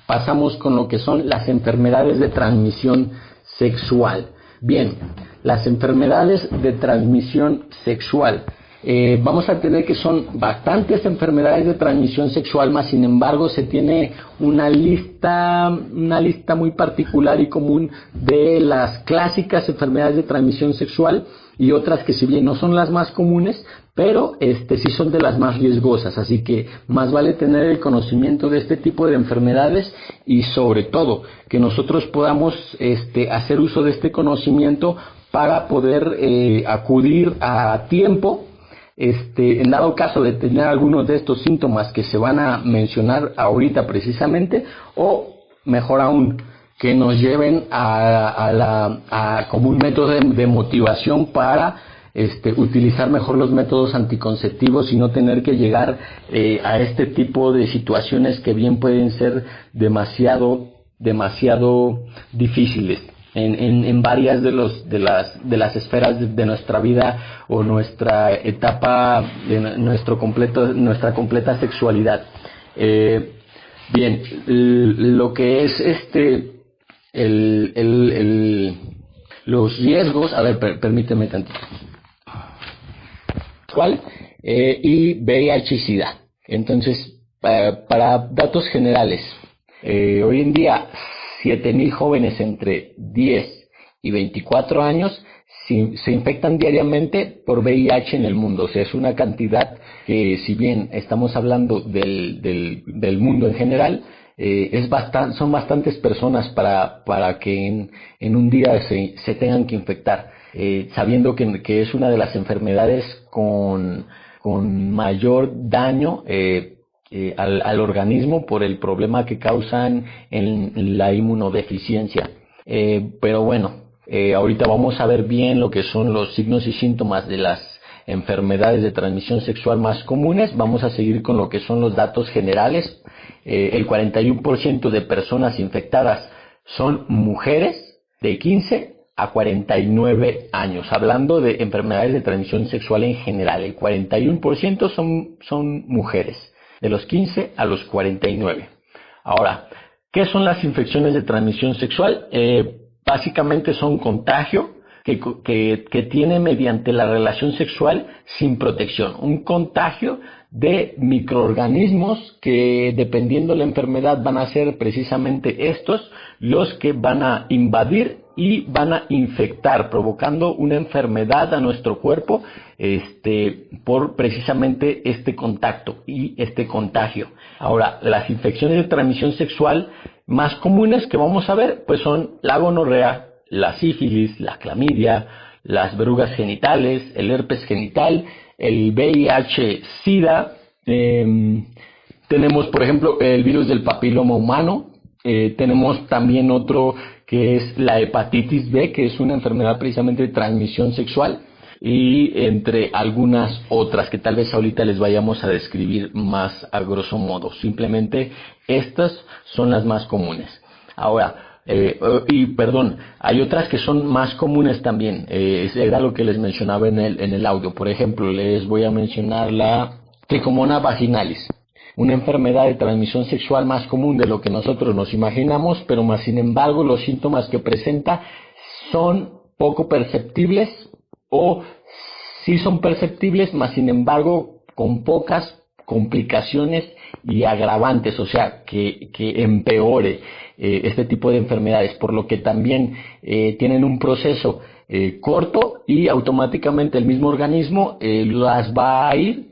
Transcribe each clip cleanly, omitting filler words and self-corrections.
pasamos con lo que son las enfermedades de transmisión sexual. Bien, las enfermedades de transmisión sexual. Vamos a tener que son bastantes enfermedades de transmisión sexual, más sin embargo se tiene una lista muy particular y común de las clásicas enfermedades de transmisión sexual y otras que si bien no son las más comunes, pero sí son de las más riesgosas, así que más vale tener el conocimiento de este tipo de enfermedades y sobre todo que nosotros podamos hacer uso de este conocimiento para poder acudir a tiempo en dado caso de tener algunos de estos síntomas que se van a mencionar ahorita precisamente, o mejor aún, que nos lleven como un método de motivación para utilizar mejor los métodos anticonceptivos y no tener que llegar a este tipo de situaciones que bien pueden ser demasiado difíciles en varias de las esferas de nuestra vida o nuestra etapa de nuestra completa sexualidad. Bien, lo que es los riesgos, a ver, permíteme tantito. ¿Cuál? Y VIH y SIDA. Entonces, para datos generales, hoy en día 7,000 jóvenes entre 10 y 24 años se infectan diariamente por VIH en el mundo. O sea, es una cantidad que, si bien estamos hablando del mundo en general, son bastantes personas para que en un día se tengan que infectar, sabiendo que es una de las enfermedades con mayor daño al organismo por el problema que causan en la inmunodeficiencia. Pero bueno, ahorita vamos a ver bien lo que son los signos y síntomas de las enfermedades de transmisión sexual más comunes. Vamos a seguir con lo que son los datos generales. El 41% de personas infectadas son mujeres de 15 a 49 años. Hablando de enfermedades de transmisión sexual en general, el 41% son mujeres, de los 15 a los 49. Ahora, ¿qué son las infecciones de transmisión sexual? Básicamente son contagio que tiene mediante la relación sexual sin protección. Un contagio de microorganismos que, dependiendo de la enfermedad, van a ser precisamente estos los que van a invadir y van a infectar, provocando una enfermedad a nuestro cuerpo por precisamente este contacto y este contagio. Ahora, las infecciones de transmisión sexual más comunes que vamos a ver pues son la gonorrea, la sífilis, la clamidia, las verrugas genitales, el herpes genital, el VIH-Sida. Tenemos, por ejemplo, el virus del papiloma humano. Tenemos también otro que es la hepatitis B, que es una enfermedad precisamente de transmisión sexual, y entre algunas otras que tal vez ahorita les vayamos a describir más a grosso modo. Simplemente estas son las más comunes. Ahora, hay otras que son más comunes también. Era lo que les mencionaba en el audio. Por ejemplo, les voy a mencionar la Trichomonas vaginalis, una enfermedad de transmisión sexual más común de lo que nosotros nos imaginamos, pero más sin embargo los síntomas que presenta son poco perceptibles, o sí son perceptibles, más sin embargo con pocas complicaciones y agravantes, o sea, que empeore este tipo de enfermedades, por lo que también tienen un proceso corto y automáticamente el mismo organismo las va a ir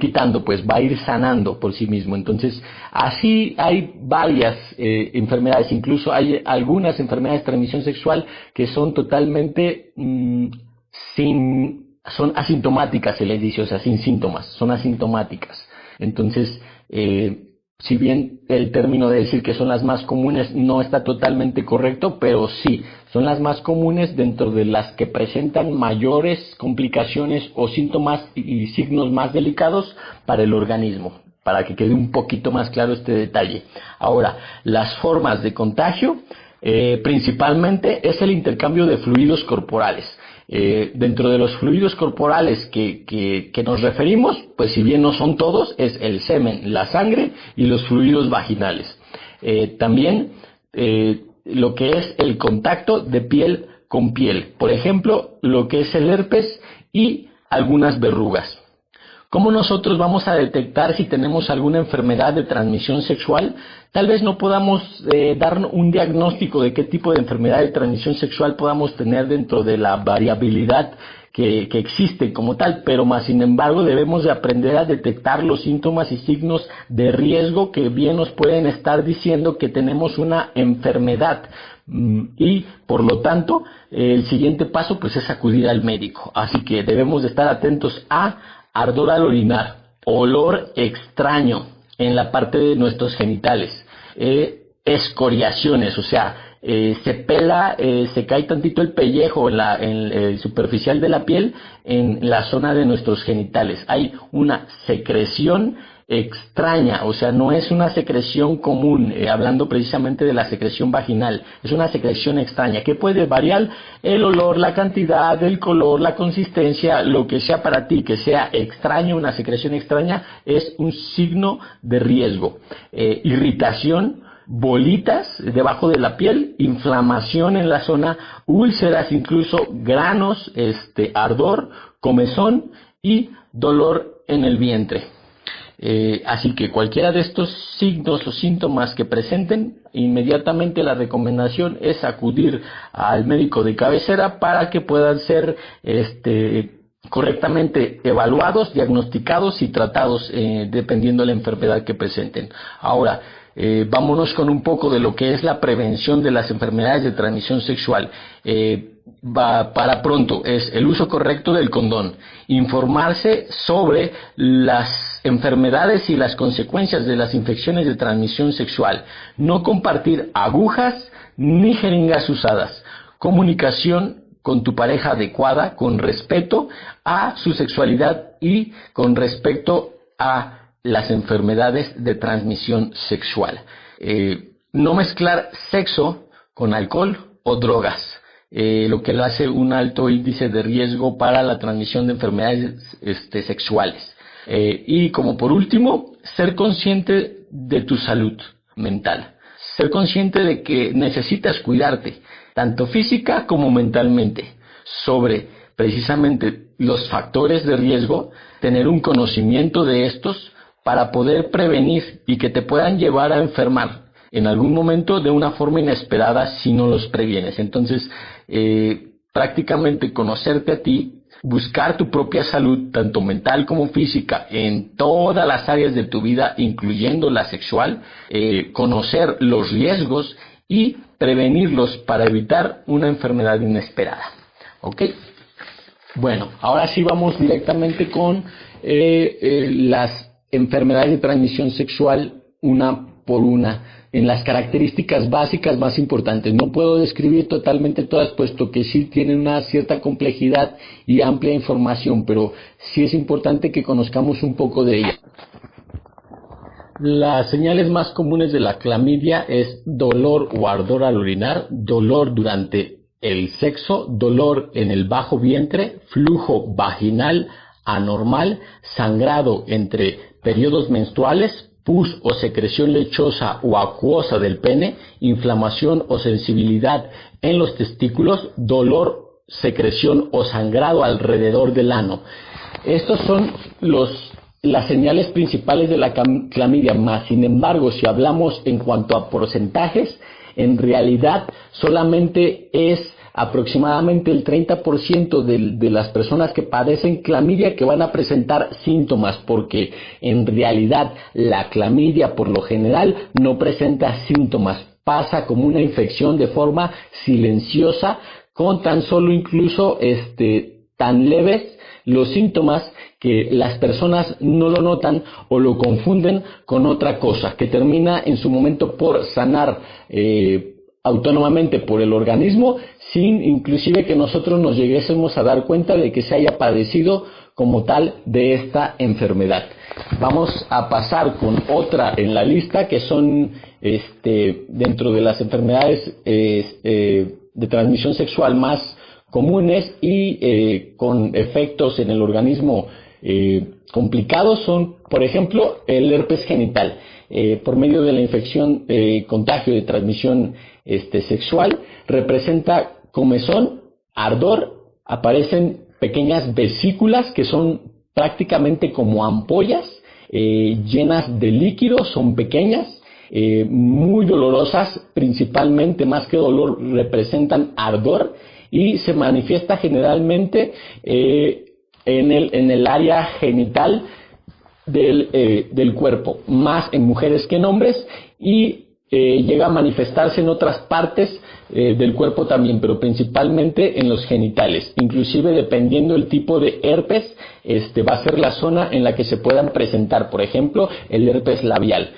quitando, pues va a ir sanando por sí mismo. Entonces, así hay varias enfermedades, incluso hay algunas enfermedades de transmisión sexual que son totalmente son asintomáticas, se les dice, o sea, sin síntomas, son asintomáticas. Entonces, si bien el término de decir que son las más comunes no está totalmente correcto, pero sí, son las más comunes dentro de las que presentan mayores complicaciones o síntomas y signos más delicados para el organismo, para que quede un poquito más claro este detalle. Ahora, las formas de contagio, principalmente es el intercambio de fluidos corporales. Dentro de los fluidos corporales que nos referimos, pues si bien no son todos, es el semen, la sangre y los fluidos vaginales. También lo que es el contacto de piel con piel, por ejemplo, lo que es el herpes y algunas verrugas. ¿Cómo nosotros vamos a detectar si tenemos alguna enfermedad de transmisión sexual? Tal vez no podamos dar un diagnóstico de qué tipo de enfermedad de transmisión sexual podamos tener dentro de la variabilidad que existe como tal, pero más sin embargo debemos de aprender a detectar los síntomas y signos de riesgo que bien nos pueden estar diciendo que tenemos una enfermedad. Y por lo tanto el siguiente paso pues es acudir al médico. Así que debemos de estar atentos a ardor al orinar, olor extraño en la parte de nuestros genitales, escoriaciones, o sea, se pela, se cae tantito el pellejo en el superficial de la piel, en la zona de nuestros genitales. Hay una secreción extraña, o sea, no es una secreción común, hablando precisamente de la secreción vaginal, es una secreción extraña que puede variar el olor, la cantidad, el color, la consistencia, lo que sea para ti, que sea extraño, una secreción extraña, es un signo de riesgo. Irritación, bolitas debajo de la piel, inflamación en la zona, úlceras, incluso granos, ardor, comezón y dolor en el vientre. Así que cualquiera de estos signos o síntomas que presenten, inmediatamente la recomendación es acudir al médico de cabecera para que puedan ser correctamente evaluados, diagnosticados y tratados dependiendo de la enfermedad que presenten. Ahora, vámonos con un poco de lo que es la prevención de las enfermedades de transmisión sexual. Para pronto es el uso correcto del condón, informarse sobre las enfermedades y las consecuencias de las infecciones de transmisión sexual, no compartir agujas ni jeringas usadas, comunicación con tu pareja adecuada, con respeto a su sexualidad y con respecto a las enfermedades de transmisión sexual. No mezclar sexo con alcohol o drogas. Lo que le hace un alto índice de riesgo para la transmisión de enfermedades sexuales. Y como por último, ser consciente de tu salud mental. Ser consciente de que necesitas cuidarte, tanto física como mentalmente, sobre precisamente los factores de riesgo, tener un conocimiento de estos para poder prevenir y que te puedan llevar a enfermar en algún momento de una forma inesperada si no los previenes. Entonces, prácticamente conocerte a ti, buscar tu propia salud, tanto mental como física, en todas las áreas de tu vida, incluyendo la sexual, conocer los riesgos y prevenirlos para evitar una enfermedad inesperada. ¿Ok? Bueno, ahora sí vamos directamente con las enfermedades de transmisión sexual una por una, en las características básicas más importantes. No puedo describir totalmente todas, puesto que sí tienen una cierta complejidad y amplia información, pero sí es importante que conozcamos un poco de ella. Las señales más comunes de la clamidia es dolor o ardor al orinar, dolor durante el sexo, dolor en el bajo vientre, flujo vaginal anormal, sangrado entre periodos menstruales, pus o secreción lechosa o acuosa del pene, inflamación o sensibilidad en los testículos, dolor, secreción o sangrado alrededor del ano. Estos son las señales principales de la clamidia. Más sin embargo, si hablamos en cuanto a porcentajes, en realidad solamente es aproximadamente el 30% de las personas que padecen clamidia que van a presentar síntomas, porque en realidad la clamidia por lo general no presenta síntomas, pasa como una infección de forma silenciosa, con tan solo incluso tan leves los síntomas que las personas no lo notan o lo confunden con otra cosa, que termina en su momento por sanar autónomamente por el organismo, sin inclusive que nosotros nos lleguésemos a dar cuenta de que se haya padecido como tal de esta enfermedad. Vamos a pasar con otra en la lista, que son dentro de las enfermedades de transmisión sexual más comunes y con efectos en el organismo complicados son, por ejemplo, el herpes genital. Por medio de la infección, contagio de transmisión sexual, representa comezón, ardor, aparecen pequeñas vesículas que son prácticamente como ampollas llenas de líquido, son pequeñas, muy dolorosas, principalmente más que dolor representan ardor y se manifiesta generalmente en el área genital del cuerpo, más en mujeres que en hombres, y llega a manifestarse en otras partes del cuerpo también, pero principalmente en los genitales. Inclusive dependiendo del tipo de herpes, va a ser la zona en la que se puedan presentar, por ejemplo, el herpes labial.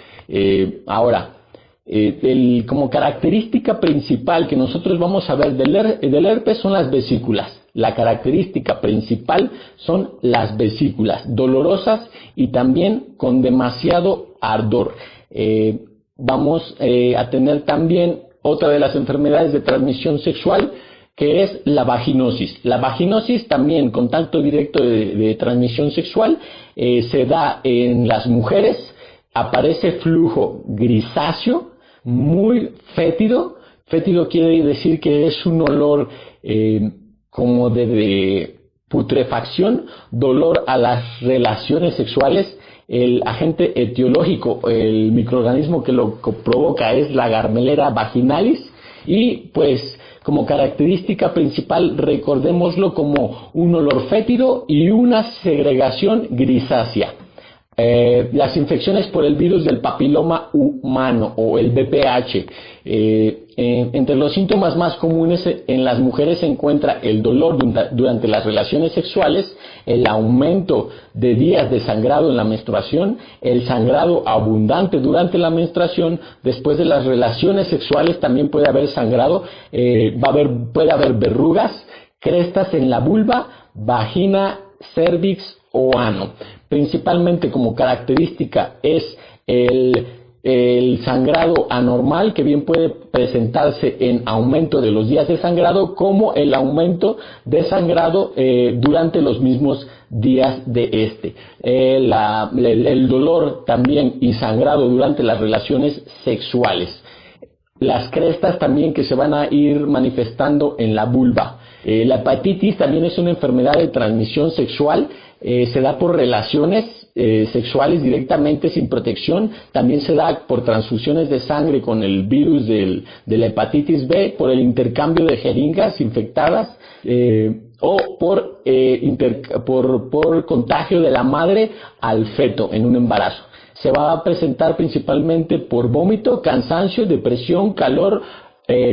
Como característica principal que nosotros vamos a ver del herpes son las vesículas. La característica principal son las vesículas, dolorosas y también con demasiado ardor. Vamos a tener también otra de las enfermedades de transmisión sexual, que es la vaginosis. La vaginosis, también contacto directo de transmisión sexual, se da en las mujeres, aparece flujo grisáceo, muy fétido. Fétido quiere decir que es un olor como de putrefacción, dolor a las relaciones sexuales. El agente etiológico, el microorganismo que lo provoca es la Gardnerella vaginalis y pues como característica principal recordémoslo como un olor fétido y una segregación grisácea. Las infecciones por el virus del papiloma humano o el VPH. Entre los síntomas más comunes en las mujeres se encuentra el dolor durante las relaciones sexuales, el aumento de días de sangrado en la menstruación, el sangrado abundante durante la menstruación. Después de las relaciones sexuales también puede haber sangrado, puede haber verrugas, crestas en la vulva, vagina, cervix o ano. Principalmente como característica es el sangrado anormal, que bien puede presentarse en aumento de los días de sangrado, como el aumento de sangrado durante los mismos días de el dolor también y sangrado durante las relaciones sexuales. Las crestas también que se van a ir manifestando en la vulva. La hepatitis también es una enfermedad de transmisión sexual, se da por relaciones sexuales directamente sin protección, también se da por transfusiones de sangre con el virus de la hepatitis B, por el intercambio de jeringas infectadas o por contagio de la madre al feto en un embarazo. Se va a presentar principalmente por vómito, cansancio, depresión, calor,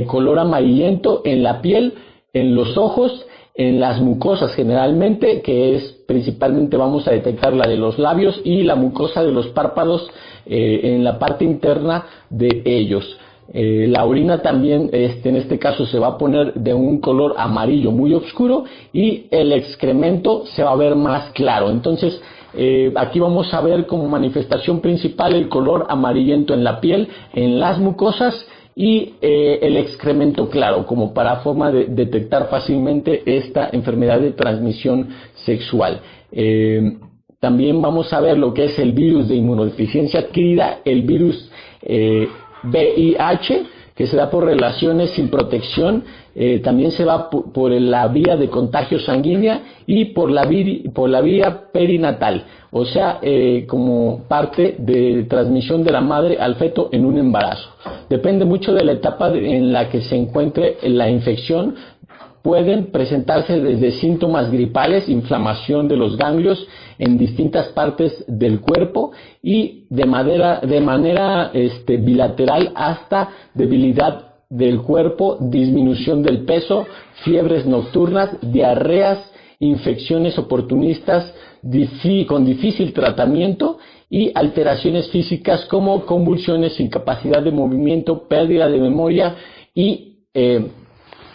color amarillento en la piel, en los ojos, en las mucosas generalmente, que es principalmente vamos a detectar la de los labios y la mucosa de los párpados en la parte interna de ellos. La orina también en este caso se va a poner de un color amarillo muy oscuro y el excremento se va a ver más claro. Entonces aquí vamos a ver como manifestación principal el color amarillento en la piel, en las mucosas y el excremento claro, como para forma de detectar fácilmente esta enfermedad de transmisión sexual. También vamos a ver lo que es el virus de inmunodeficiencia adquirida, el virus VIH, que se da por relaciones sin protección, también se va por la vía de contagio sanguínea y por la vía perinatal, o sea, como parte de transmisión de la madre al feto en un embarazo. Depende mucho de la etapa en la que se encuentre la infección. Pueden presentarse desde síntomas gripales, inflamación de los ganglios en distintas partes del cuerpo y de manera bilateral hasta debilidad del cuerpo, disminución del peso, fiebres nocturnas, diarreas, infecciones oportunistas con difícil tratamiento y alteraciones físicas como convulsiones, incapacidad de movimiento, pérdida de memoria y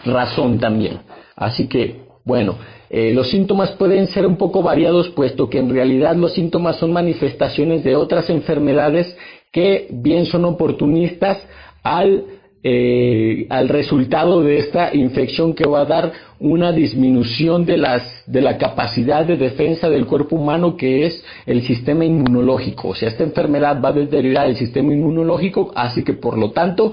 razón también. Así que, bueno, los síntomas pueden ser un poco variados, puesto que en realidad los síntomas son manifestaciones de otras enfermedades que bien son oportunistas al resultado de esta infección, que va a dar una disminución de la capacidad de defensa del cuerpo humano, que es el sistema inmunológico. O sea, esta enfermedad va a deteriorar el sistema inmunológico, así que por lo tanto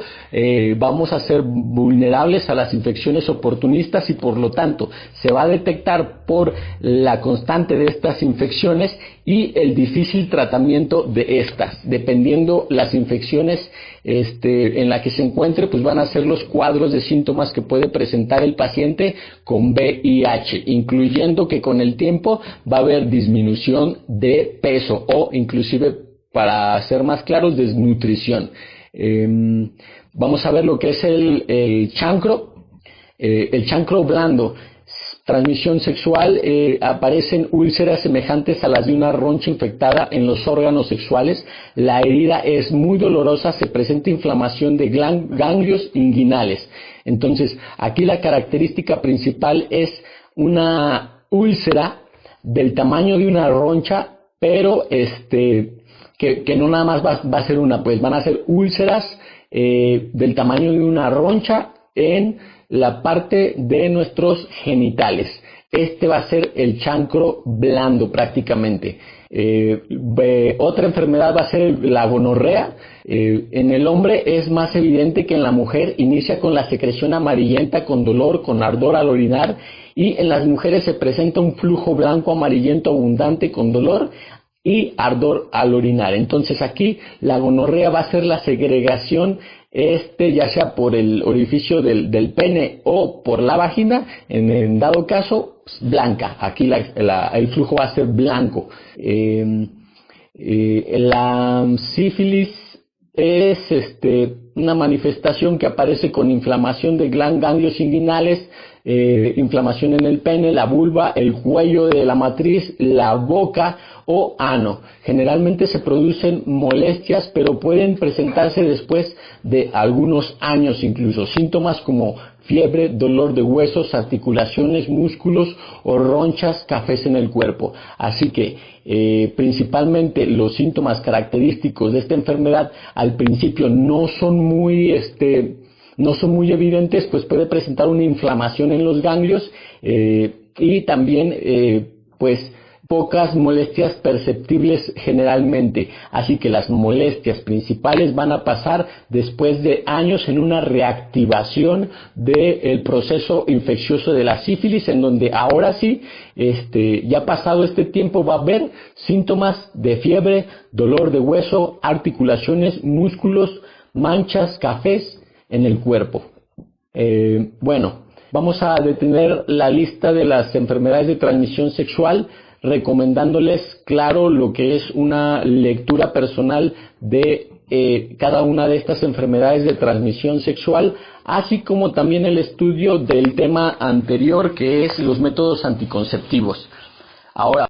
vamos a ser vulnerables a las infecciones oportunistas, y por lo tanto se va a detectar por la constante de estas infecciones y el difícil tratamiento de estas. Dependiendo las infecciones en la que se encuentre, pues van a ser los cuadros de síntomas que puede presentar el paciente con VIH, incluyendo que con el tiempo va a haber disminución de peso o inclusive, para ser más claros, desnutrición. Vamos a ver lo que es el chancro. El chancro blando. Transmisión sexual, aparecen úlceras semejantes a las de una roncha infectada en los órganos sexuales. La herida es muy dolorosa, se presenta inflamación de ganglios inguinales. Entonces, aquí la característica principal es una úlcera del tamaño de una roncha, pero que no nada más va a ser una, pues van a ser úlceras del tamaño de una roncha en la parte de nuestros genitales. Este va a ser el chancro blando prácticamente. Otra enfermedad va a ser la gonorrea. En el hombre es más evidente que en la mujer. Inicia con la secreción amarillenta, con dolor, con ardor al orinar, y en las mujeres se presenta un flujo blanco amarillento abundante con dolor y ardor al orinar. Entonces aquí la gonorrea va a ser la segregación, ya sea por el orificio del pene o por la vagina, en dado caso, blanca. Aquí el flujo va a ser blanco. La sífilis es una manifestación que aparece con inflamación de ganglios inguinales, inflamación en el pene, la vulva, el cuello de la matriz, la boca o ano. Generalmente se producen molestias, pero pueden presentarse después de algunos años incluso. Síntomas como fiebre, dolor de huesos, articulaciones, músculos o ronchas, cafés en el cuerpo. Así que principalmente los síntomas característicos de esta enfermedad al principio no son muy evidentes, pues puede presentar una inflamación en los ganglios y también pues pocas molestias perceptibles generalmente. Así que las molestias principales van a pasar después de años en una reactivación del proceso infeccioso de la sífilis, en donde ahora sí, ya pasado este tiempo, va a haber síntomas de fiebre, dolor de hueso, articulaciones, músculos, manchas, cafés en el cuerpo. Bueno, vamos a detener la lista de las enfermedades de transmisión sexual, recomendándoles, claro, lo que es una lectura personal de cada una de estas enfermedades de transmisión sexual, así como también el estudio del tema anterior, que es los métodos anticonceptivos. Ahora,